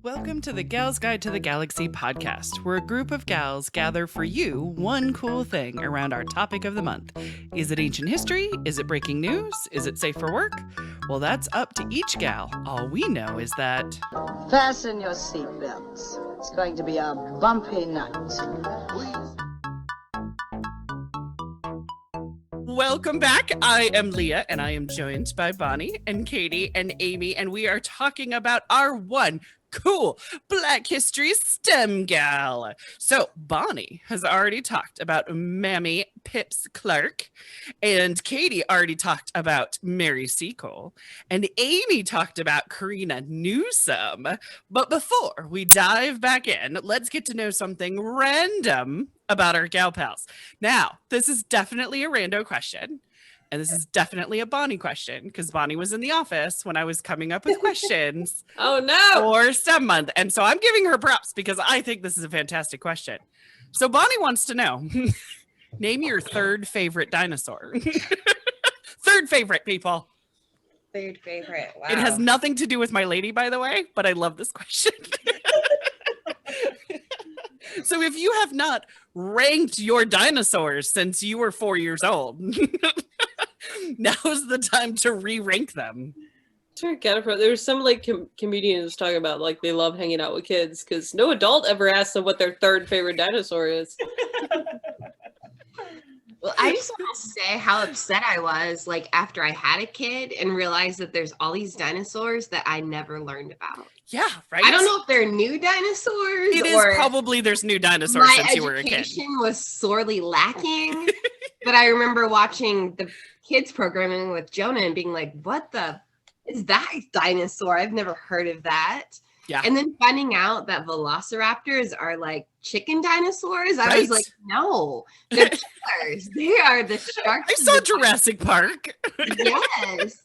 Welcome to the Gals Guide to the Galaxy podcast, where a group of gals gather for you one cool thing around our topic of the month. Is it ancient history? Is it breaking news? Is it safe for work? Well, that's up to each gal. All we know is that... Fasten your seatbelts. It's going to be a bumpy night. Welcome back. I am Leah, and I am joined by Bonnie and Katie and Amy, and we are talking about our one cool Black History STEM gal. So Bonnie has already talked about Mammy Pips Clark, and Katie already talked about Mary Seacole, and Amy talked about Karina Newsom. But before we dive back in, let's get to know something random about our gal pals. Now, this is definitely a rando question. And this is definitely a Bonnie question, because Bonnie was in the office when I was coming up with questions. Oh, no. For STEM month. And so I'm giving her props because I think this is a fantastic question. So Bonnie wants to know, name your third favorite dinosaur. Third favorite, people. Third favorite. Wow. It has nothing to do with my lady, by the way, but I love this question. So if you have not ranked your dinosaurs since you were 4 years old, now's the time to re-rank them. There was some like comedians talking about like they love hanging out with kids because no adult ever asks them what their third favorite dinosaur is. Well, I just want to say how upset I was like after I had a kid and realized that there's all these dinosaurs that I never learned about. Yeah, right. I don't know if they're new dinosaurs. It is probably there's new dinosaurs since you were a kid. My education was sorely lacking, but I remember watching the kids programming with Jonah and being like, "What the is that dinosaur? I've never heard of that." Yeah. And then finding out that velociraptors are like chicken dinosaurs, I was like, no, they're killers. They are the sharks. I saw Jurassic Park. Yes.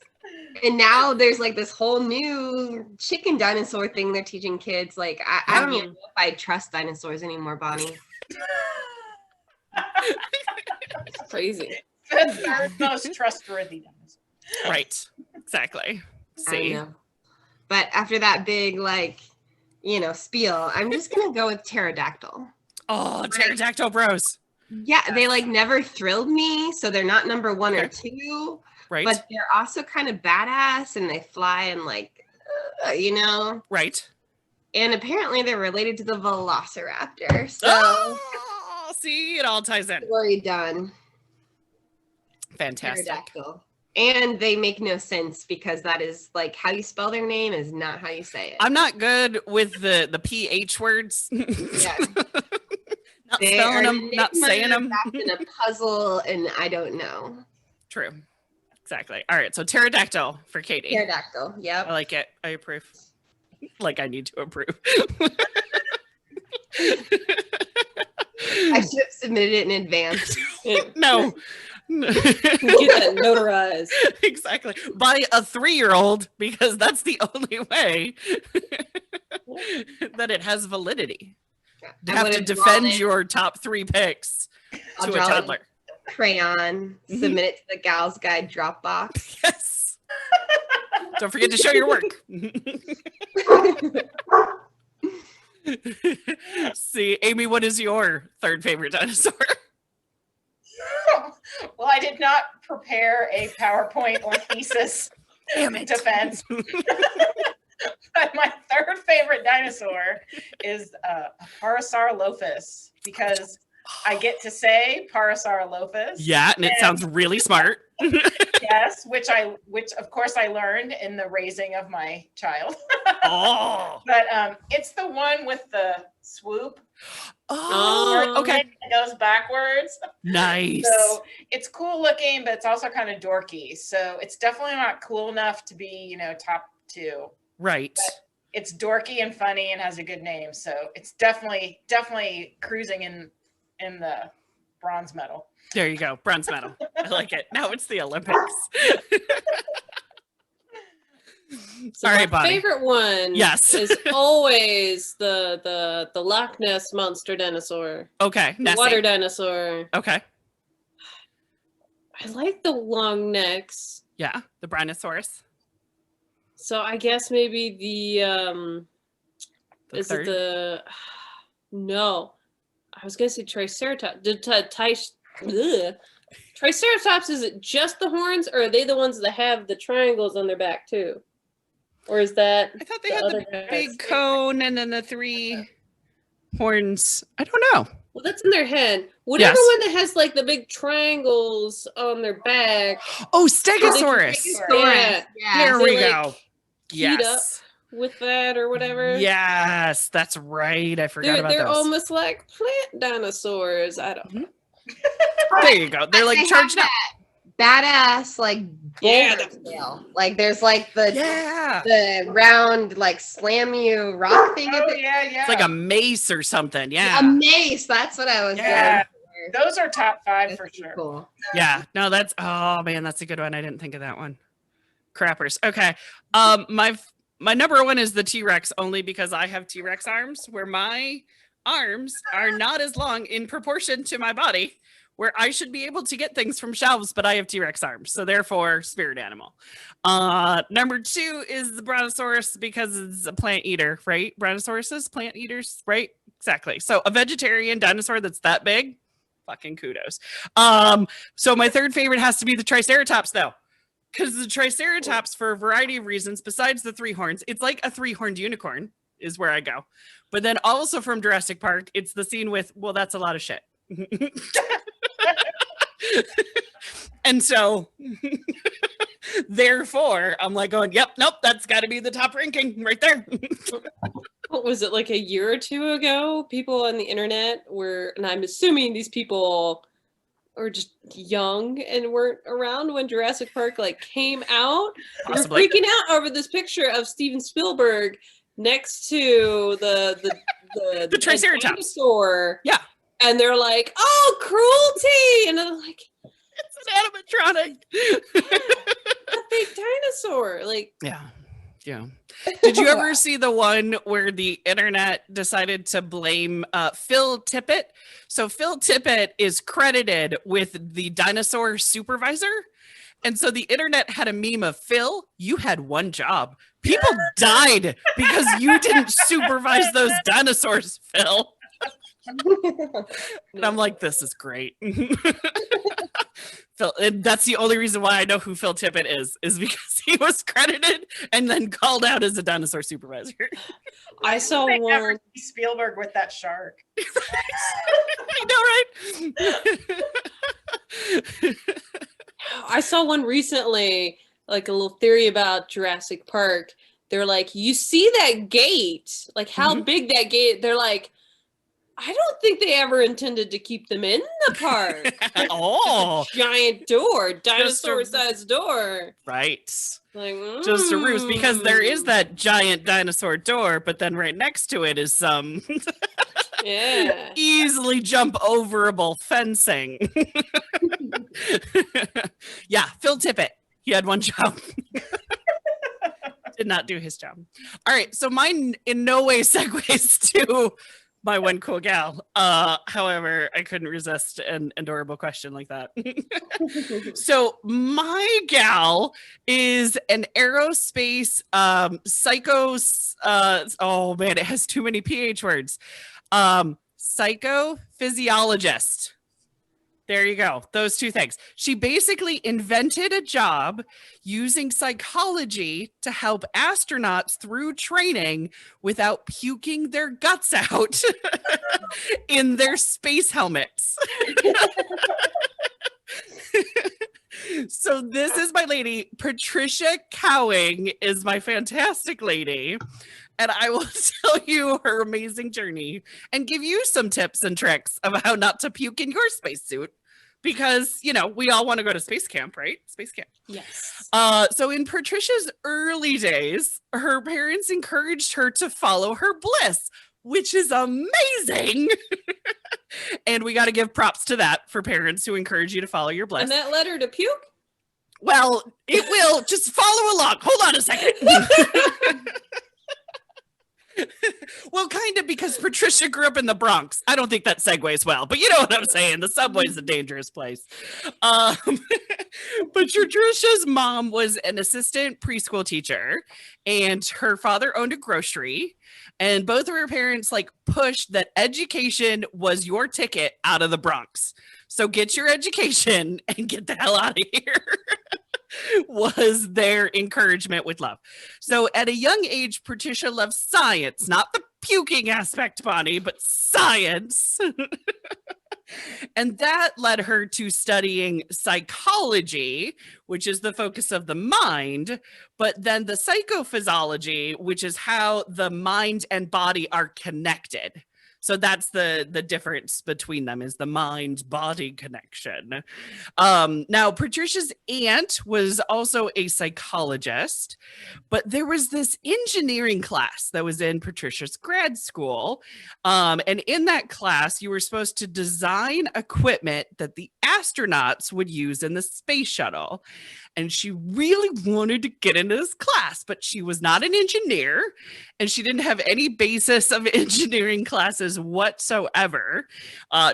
And now there's like this whole new chicken dinosaur thing they're teaching kids. Like, I don't even know if I trust dinosaurs anymore, Bonnie. It's crazy. The most trustworthy dinosaur. Right. Exactly. See? I know. But after that big, like, spiel, I'm just going to go with pterodactyl. Oh, pterodactyl bros. Yeah, they like never thrilled me. So they're not number one or two. Right. But they're also kind of badass and they fly and like, Right. And apparently they're related to the velociraptor. So, see, it all ties in. story done. Fantastic. Pterodactyl. And they make no sense because that is like how you spell their name is not how you say it. I'm not good with the PH words. Yeah. Not spelling them, not saying them. In a puzzle, and I don't know. True. Exactly. All right. So pterodactyl for Katie. Pterodactyl. Yep. I like it. I approve. Like I need to approve. I should have submitted it in advance. No. Get that notarized. Exactly. By a 3-year-old, because that's the only way that it has validity. You have to defend your top 3 picks to a toddler. Crayon, submit it to the Gals Guide Dropbox. Yes. Don't forget to show your work. See, Amy, what is your third favorite dinosaur? Well, I did not prepare a PowerPoint or thesis defense. But my third favorite dinosaur is Parasaurolophus because I get to say Parasaurolophus. Yeah, and it sounds really smart. Yes, which of course I learned in the raising of my child. Oh. But it's the one with the swoop. Oh, okay. It goes backwards. Nice. So it's cool looking, but it's also kind of dorky. So it's definitely not cool enough to be, top 2. Right. But it's dorky and funny and has a good name. So it's definitely cruising in the bronze medal. There you go. Bronze medal. I like it. Now it's the Olympics. So all right, my Bonnie. favorite one is always the Loch Ness monster dinosaur. Okay. The water dinosaur. Okay. I like the long necks. Yeah. The Brontosaurus. So I guess maybe the Is it the? No, I was gonna say Triceratops. Triceratops, is it just the horns, or are they the ones that have the triangles on their back too? Or is that? I thought they had the big cone and then the 3 horns. I don't know. Well, that's in their head. Whatever one that has like the big triangles on their back. Oh, Stegosaurus. Yeah. There we go. Heat up with that or whatever. Yes, that's right. I forgot about they're those. almost like plant dinosaurs. I don't know. There you go. They're like charged up. Badass like boulder scale. Like there's like the round like slam you rock thing. Oh, yeah. It's like a mace or something. Yeah. A mace. That's what I was going for. Those are top 5 for sure. Cool. Yeah. No, that's that's a good one. I didn't think of that one. Crappers. Okay. My number 1 is the T-Rex, only because I have T-Rex arms where my arms are not as long in proportion to my body, where I should be able to get things from shelves, but I have T-Rex arms. So therefore, spirit animal. Number 2 is the Brontosaurus, because it's a plant eater, right? Brontosauruses, plant eaters, right? Exactly. So a vegetarian dinosaur that's that big, fucking kudos. So my third favorite has to be the Triceratops, though. Because the Triceratops, for a variety of reasons, besides the 3 horns, it's like a 3-horned unicorn is where I go. But then also from Jurassic Park, it's the scene with, well, that's a lot of shit. And so, therefore, I'm like going, yep, nope, that's got to be the top ranking right there. What was it, like a year or 2 ago? People on the internet were, and I'm assuming these people or just young and weren't around when Jurassic Park like came out. They were freaking out over this picture of Steven Spielberg next to the Triceratops dinosaur. Yeah. And they're like, oh, cruelty. And I'm like, it's an animatronic. A fake dinosaur. Like, yeah. Did you ever see the one where the internet decided to blame Phil Tippett? So Phil Tippett is credited with the dinosaur supervisor. And so the internet had a meme of, Phil, you had one job. People died because you didn't supervise those dinosaurs, Phil. And I'm like, this is great. Phil, and that's the only reason why I know who Phil Tippett is because he was credited and then called out as a dinosaur supervisor. I saw one. Never see Spielberg with that shark. I know, right? I saw one recently, like a little theory about Jurassic Park. They're like, you see that gate, like how big that gate, they're like, I don't think they ever intended to keep them in the park. Oh, giant door, dinosaur-sized door. Right. Like, just a ruse, because there is that giant dinosaur door, but then right next to it is some easily jump overable fencing. Yeah, Phil Tippett. He had one job. Did not do his job. All right, so mine in no way segues to my one cool gal. However, I couldn't resist an adorable question like that. So my gal is an aerospace oh man, it has too many PH words. Psychophysiologist. There you go. Those 2 things. She basically invented a job using psychology to help astronauts through training without puking their guts out in their space helmets. So this is my lady. Patricia Cowing is my fantastic lady. And I will tell you her amazing journey and give you some tips and tricks of how not to puke in your spacesuit. Because, you know, we all want to go to space camp, right? Space camp. Yes. So in Patricia's early days, her parents encouraged her to follow her bliss, which is amazing. And we got to give props to that for parents who encourage you to follow your bliss. And that led her to puke? Well, it will. Just follow along. Hold on a second. Well, kind of, because Patricia grew up in the Bronx. I don't think that segues well, but you know what I'm saying. The subway's a dangerous place. Um, but Patricia's mom was an assistant preschool teacher, and her father owned a grocery. And both of her parents like pushed that education was your ticket out of the Bronx. So get your education and get the hell out of here. Was their encouragement with love. So at a young age, Patricia loved science, not the puking aspect, Bonnie, but science. And that led her to studying psychology, which is the focus of the mind, but then the psychophysiology, which is how the mind and body are connected. So that's the difference between them, is the mind-body connection. Now, Patricia's aunt was also a psychologist, but there was this engineering class that was in Patricia's grad school. And in that class, you were supposed to design equipment that the astronauts would use in the space shuttle. And she really wanted to get into this class, but she was not an engineer, and she didn't have any basis of engineering classes whatsoever.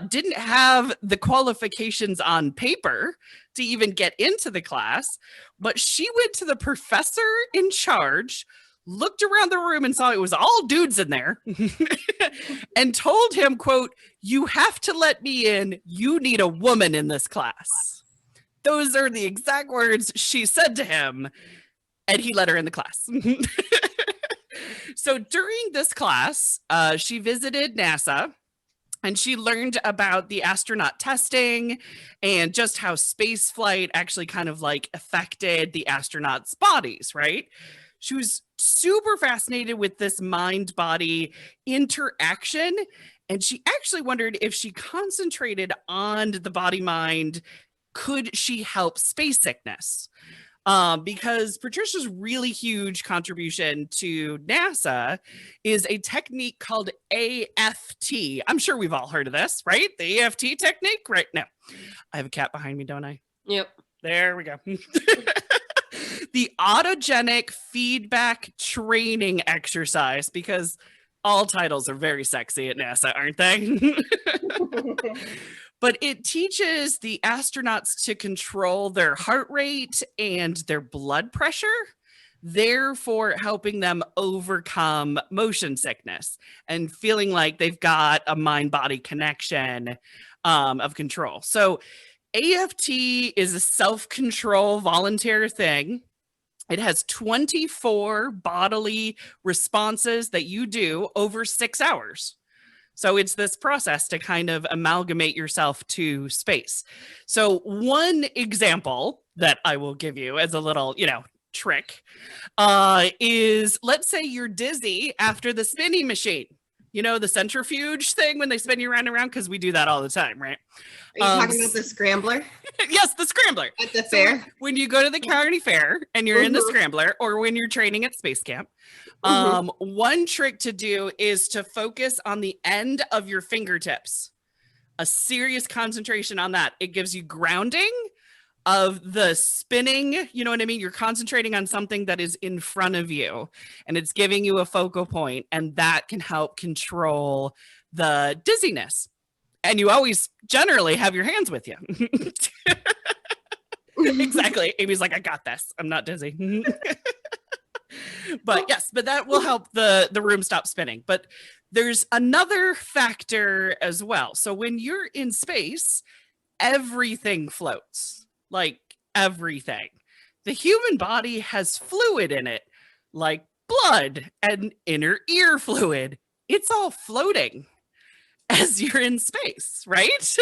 Didn't have the qualifications on paper to even get into the class, but she went to the professor in charge, looked around the room and saw it was all dudes in there, and told him, quote, "You have to let me in. You need a woman in this class." Those are the exact words she said to him, and he let her in the class. So during this class, she visited NASA, and she learned about the astronaut testing and just how space flight actually kind of like affected the astronauts' bodies, right? She was super fascinated with this mind-body interaction, and she actually wondered if she concentrated on the body-mind, could she help space sickness? Because Patricia's really huge contribution to NASA is a technique called AFT. I'm sure we've all heard of this, right? The AFT technique, right? No, I have a cat behind me, don't I? Yep. There we go. The autogenic feedback training exercise, because all titles are very sexy at NASA, aren't they? But it teaches the astronauts to control their heart rate and their blood pressure, therefore helping them overcome motion sickness and feeling like they've got a mind-body connection of control. So AFT is a self-control volunteer thing. It has 24 bodily responses that you do over 6 hours. So it's this process to kind of amalgamate yourself to space. So one example that I will give you as a little, trick is, let's say you're dizzy after the spinning machine. You know, the centrifuge thing when they spin you around and around, because we do that all the time, right? Are you talking about the scrambler? Yes, the scrambler. At the fair? When you go to the county fair and you're in the scrambler, or when you're training at space camp, one trick to do is to focus on the end of your fingertips. A serious concentration on that. It gives you grounding of the spinning, you know what I mean? You're concentrating on something that is in front of you, and it's giving you a focal point, and that can help control the dizziness. And you always generally have your hands with you. Exactly. Amy's like, I got this. I'm not dizzy. But yes, but that will help the room stop spinning. But there's another factor as well. So when you're in space, everything floats. Like everything. The human body has fluid in it, like blood and inner ear fluid. It's all floating as you're in space, right?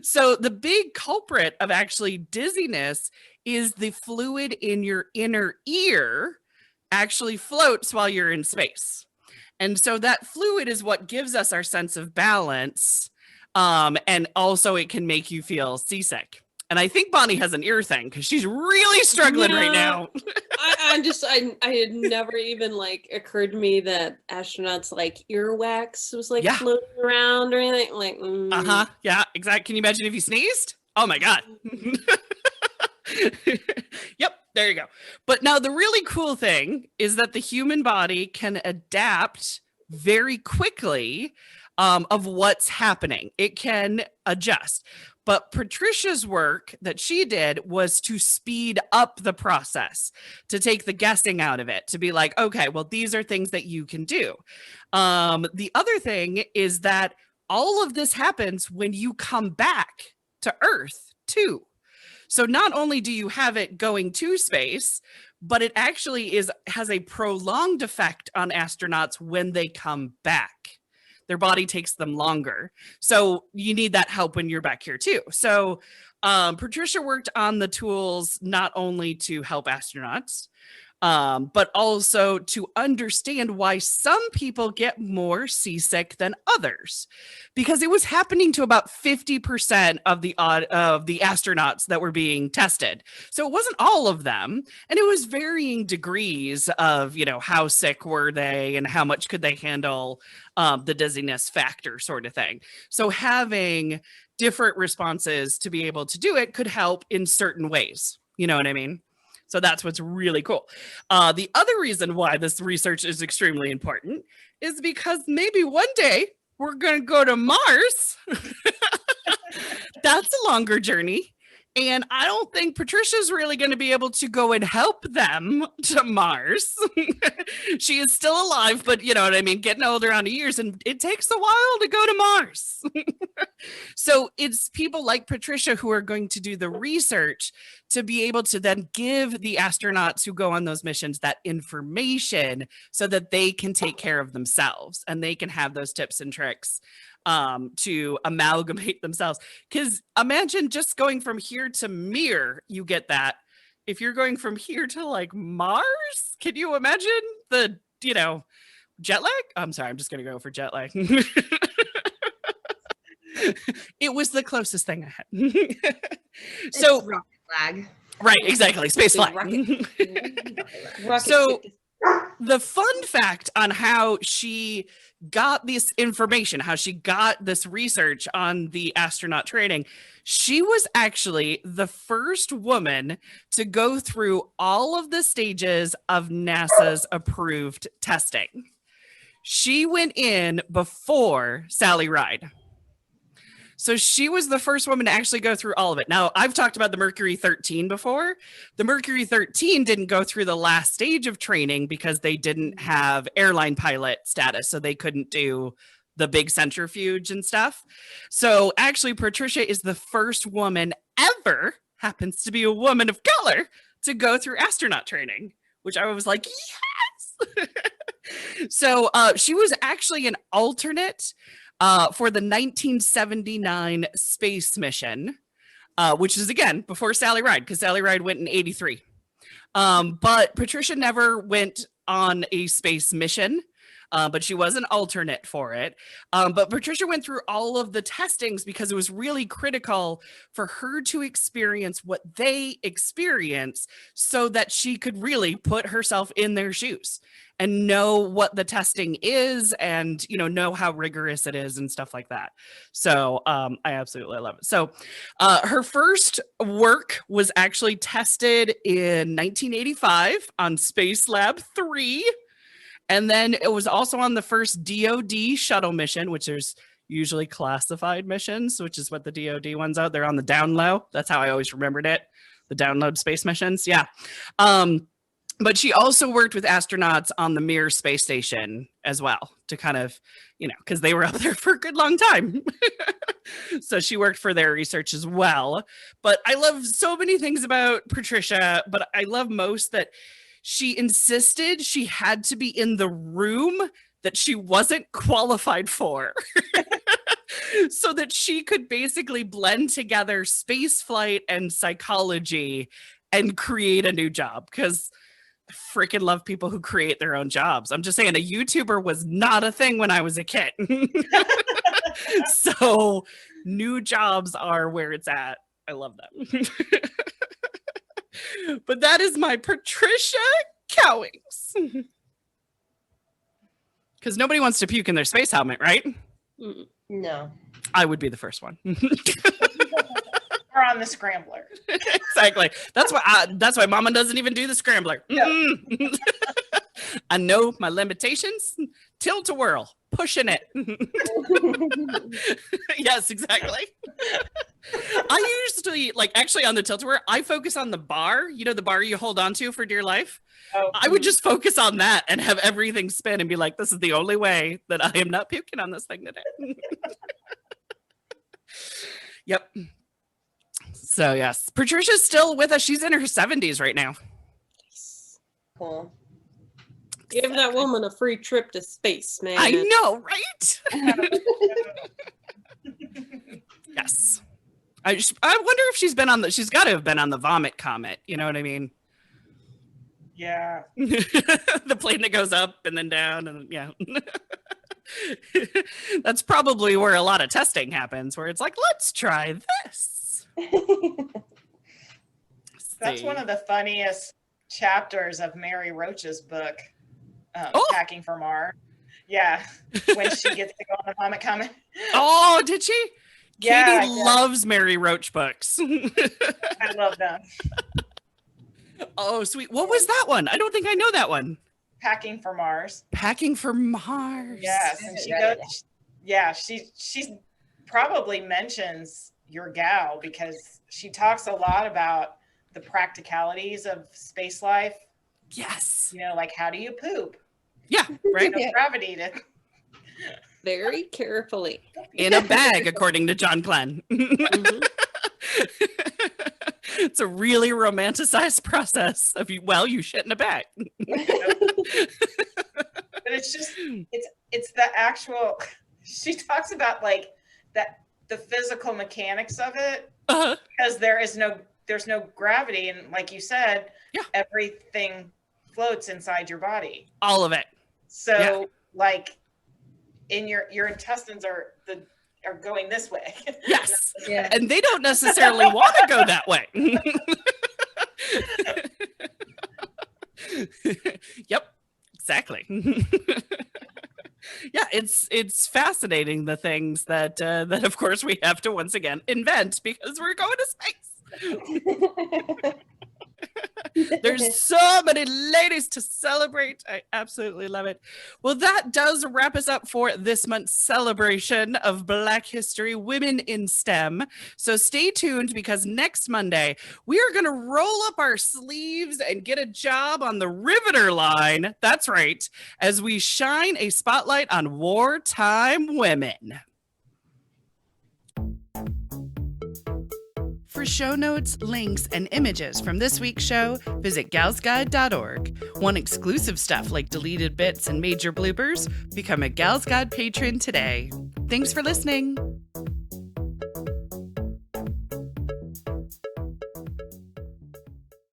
So the big culprit of actually dizziness is the fluid in your inner ear actually floats while you're in space. And so that fluid is what gives us our sense of balance. And also it can make you feel seasick. And I think Bonnie has an ear thing because she's really struggling right now. I had never even occurred to me that astronauts earwax was floating around or anything. Yeah, exactly. Can you imagine if you sneezed? Oh my God. Yep, there you go. But now the really cool thing is that the human body can adapt very quickly of what's happening. It can adjust. But Patricia's work that she did was to speed up the process, to take the guessing out of it, to be like, okay, well, these are things that you can do. The other thing is that all of this happens when you come back to Earth, too. So not only do you have it going to space, but it actually has a prolonged effect on astronauts when they come back. Their body takes them longer. So you need that help when you're back here too. So Patricia worked on the tools not only to help astronauts, but also to understand why some people get more seasick than others, because it was happening to about 50% of the astronauts that were being tested. So it wasn't all of them, and it was varying degrees of, you know, how sick were they and how much could they handle the dizziness factor sort of thing. So having different responses to be able to do it could help in certain ways. You know what I mean? So that's what's really cool. The other reason why this research is extremely important is because maybe one day we're going to go to Mars. That's a longer journey. And I don't think Patricia's really going to be able to go and help them to Mars. She is still alive, but you know what I mean? Getting older on the years, and it takes a while to go to Mars. So it's people like Patricia who are going to do the research to be able to then give the astronauts who go on those missions that information so that they can take care of themselves and they can have those tips and tricks to amalgamate themselves. Because imagine just going from here to Mir, you get that. If you're going from here to like Mars, can you imagine the, you know, jet lag? I'm sorry, I'm just going to go for jet lag. It was the closest thing I had. So It's rocket flag. Right, exactly. Space flight. So the fun fact on how she got this information, how she got this research on the astronaut training, she was actually the first woman to go through all of the stages of NASA's approved testing. She went in before Sally Ride. So she was the first woman to actually go through all of it. Now, I've talked about the Mercury 13 before. The Mercury 13 didn't go through the last stage of training because they didn't have airline pilot status, so they couldn't do the big centrifuge and stuff. So actually, Patricia is the first woman ever, happens to be a woman of color, to go through astronaut training, which I was like, yes! So she was actually an alternate for the 1979 space mission, which is, again, before Sally Ride, because Sally Ride went in 83. But Patricia never went on a space mission, but she was an alternate for it. But Patricia went through all of the testings because it was really critical for her to experience what they experience so that she could really put herself in their shoes and know what the testing is and, you know how rigorous it is and stuff like that. So I absolutely love it. So her first work was actually tested in 1985 on Space Lab 3. And then it was also on the first DoD shuttle mission, which is usually classified missions, which is what the DoD ones are. They're on the down low. That's how I always remembered it. The download space missions. Yeah. But she also worked with astronauts on the Mir space station as well to kind of, because they were up there for a good long time. So she worked for their research as well. But I love so many things about Patricia, but I love most that she insisted she had to be in the room that she wasn't qualified for. So that she could basically blend together space flight and psychology and create a new job. Because I freaking love people who create their own jobs. I'm just saying, a YouTuber was not a thing when I was a kid. So new jobs are where it's at. I love them. But that is my Patricia Cowings. Because nobody wants to puke in their space helmet, right? No. I would be the first one. Or on the scrambler. Exactly. That's why Mama doesn't even do the scrambler. No. I know my limitations. tilt-a-whirl, pushing it. Yes, exactly. I usually, like, actually on the tilt-a-whirl, I focus on the bar, the bar you hold on to for dear life. Oh, I would just focus on that and have everything spin and be like, this is the only way that I am not puking on this thing today. Yep. So yes, Patricia's still with us. She's in her 70s right now. Cool. Give that woman a free trip to space, man. I know, right? Yes. I wonder if she's been she's got to have been on the vomit comet. You know what I mean? yeah. The plane that goes up and then down, and yeah. That's probably where a lot of testing happens, where it's like, let's try this. That's one of the funniest chapters of Mary Roach's book, Packing for Mars. Yeah, when she gets to go on the vomit comet. Oh, did she? Yeah, Katie loves Mary Roach books. I love them. Oh, sweet. What was that one? I don't think I know that one. Packing for Mars. Packing for Mars. Yes, and she goes. Yeah, she probably mentions your gal because she talks a lot about the practicalities of space life. Yes. Like how do you poop? Yeah, right. Gravity to. Very carefully. In a bag, according to John Glenn. Mhm. It's a really romanticized process of you shit in a bag. But it's just it's the actual. She talks about like that the physical mechanics of it because there's no gravity, and like you said, everything floats inside your body. All of it. So like in your intestines are going this way. Yes. Yeah. And they don't necessarily want to go that way. Yep. Exactly. Yeah, it's fascinating, the things that of course we have to once again invent because we're going to space. There's so many ladies to celebrate. I absolutely love it. Well, that does wrap us up for this month's celebration of Black History, Women in STEM. So stay tuned because next Monday, we are going to roll up our sleeves and get a job on the Riveter line. That's right, as we shine a spotlight on wartime women. For show notes, links, and images from this week's show, visit galsguide.org. Want exclusive stuff like deleted bits and major bloopers? Become a Gals Guide patron today. Thanks for listening.